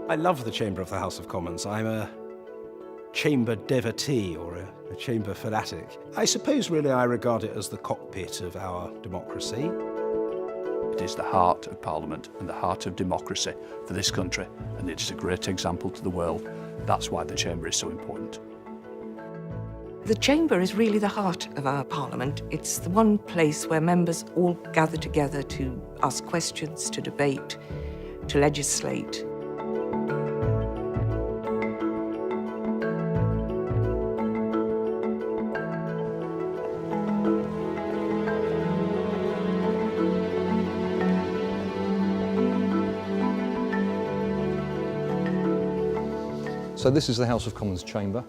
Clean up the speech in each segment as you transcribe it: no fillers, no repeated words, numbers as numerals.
I love the Chamber of the House of Commons. I'm a chamber devotee or a chamber fanatic. I suppose really I regard it as the cockpit of our democracy. It is the heart of Parliament and the heart of democracy for this country, and it's a great example to the world. That's why the Chamber is so important. The Chamber is really the heart of our Parliament. It's the one place where members all gather together to ask questions, to debate, to legislate. So this is the House of Commons chamber.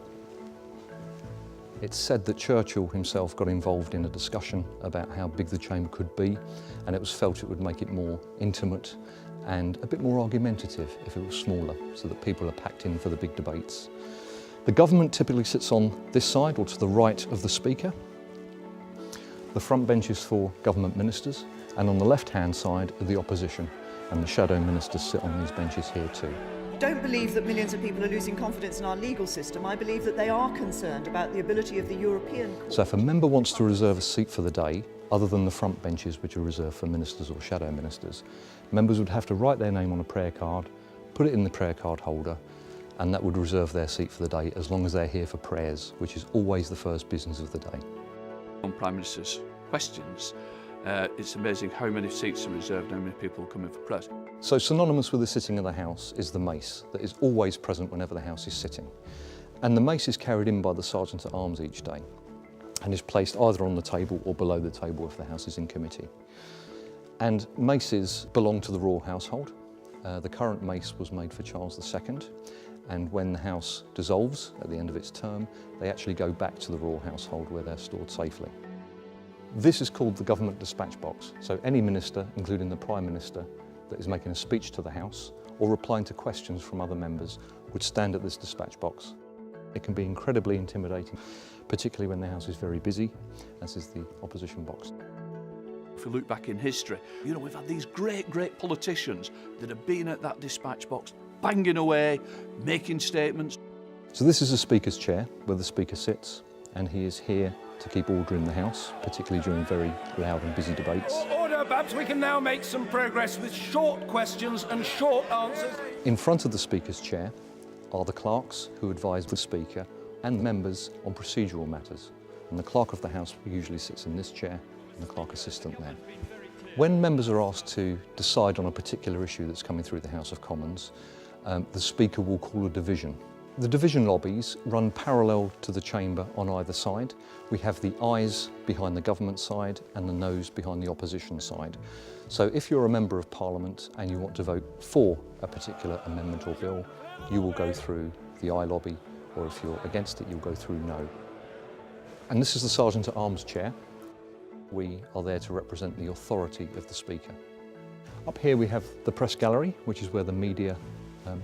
It's said that Churchill himself got involved in a discussion about how big the chamber could be, and it was felt it would make it more intimate and a bit more argumentative if it was smaller, so that people are packed in for the big debates. The government typically sits on this side or to the right of the Speaker. The front bench is for government ministers, and on the left-hand side are the opposition, and the shadow ministers sit on these benches here too. I don't believe that millions of people are losing confidence in our legal system. I believe that they are concerned about the ability of the European Court. So if a member wants to reserve a seat for the day, other than the front benches which are reserved for ministers or shadow ministers, members would have to write their name on a prayer card, put it in the prayer card holder, and that would reserve their seat for the day as long as they're here for prayers, which is always the first business of the day. On Prime Minister's questions, it's amazing how many seats are reserved and how many people come in for prayers. So synonymous with the sitting of the House is the mace that is always present whenever the House is sitting. And the mace is carried in by the Sergeant at Arms each day and is placed either on the table or below the table if the House is in committee. And maces belong to the royal household. The current mace was made for Charles II, and when the House dissolves at the end of its term, they actually go back to the royal household where they're stored safely. This is called the government dispatch box. So any minister, including the Prime Minister, that is making a speech to the House or replying to questions from other members would stand at this dispatch box. It can be incredibly intimidating, particularly when the House is very busy, as is the opposition box. If we look back in history, you know, we've had these great politicians that have been at that dispatch box, banging away, making statements. So this is the Speaker's chair, where the Speaker sits, and he is here to keep order in the House, particularly during very loud and busy debates. Order, perhaps we can now make some progress with short questions and short answers. In front of the Speaker's chair are the clerks who advise the Speaker and members on procedural matters. And the Clerk of the House usually sits in this chair and the Clerk Assistant there. When members are asked to decide on a particular issue that's coming through the House of Commons, the Speaker will call a division. The division lobbies run parallel to the chamber on either side. We have the eyes behind the government side and the nose behind the opposition side. So if you're a member of Parliament and you want to vote for a particular amendment or bill, you will go through the eye lobby, or if you're against it, you'll go through no. And this is the Sergeant at Arms chair. We are there to represent the authority of the Speaker. Up here we have the press gallery, which is where the media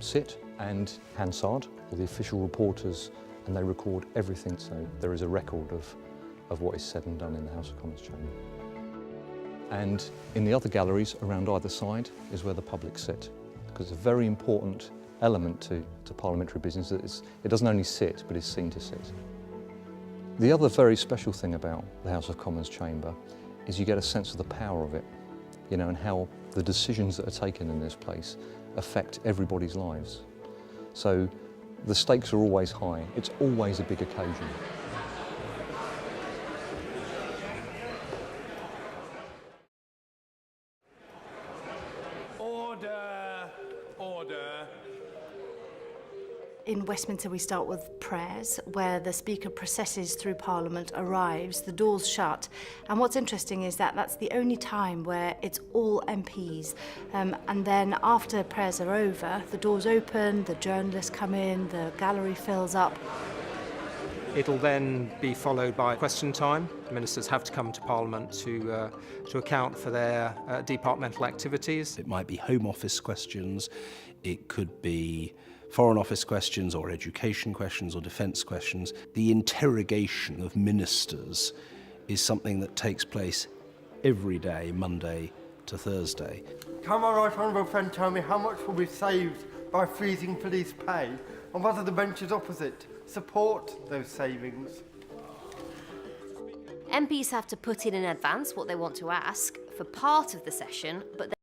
sit, and Hansard, or the official reporters, and they record everything, so there is a record of what is said and done in the House of Commons chamber. And in the other galleries around either side is where the public sit, because it's a very important element to parliamentary business. It doesn't only sit, but is seen to sit. The other very special thing about the House of Commons chamber is you get a sense of the power of it, you know, and how the decisions that are taken in this place affect everybody's lives. So the stakes are always high. It's always a big occasion. Order, order. In Westminster, we start with prayers, where the Speaker processes through Parliament, arrives, the doors shut. And what's interesting is that that's the only time where it's all MPs. And then after prayers are over, the doors open, the journalists come in, the gallery fills up. It'll then be followed by question time. Ministers have to come to Parliament to account for their departmental activities. It might be Home Office questions, it could be Foreign Office questions or education questions or defence questions. The interrogation of ministers is something that takes place every day, Monday to Thursday. Can my right honourable friend tell me how much will be saved by freezing police pay, and whether the benches opposite support those savings. MPs have to put in advance what they want to ask for part of the session, but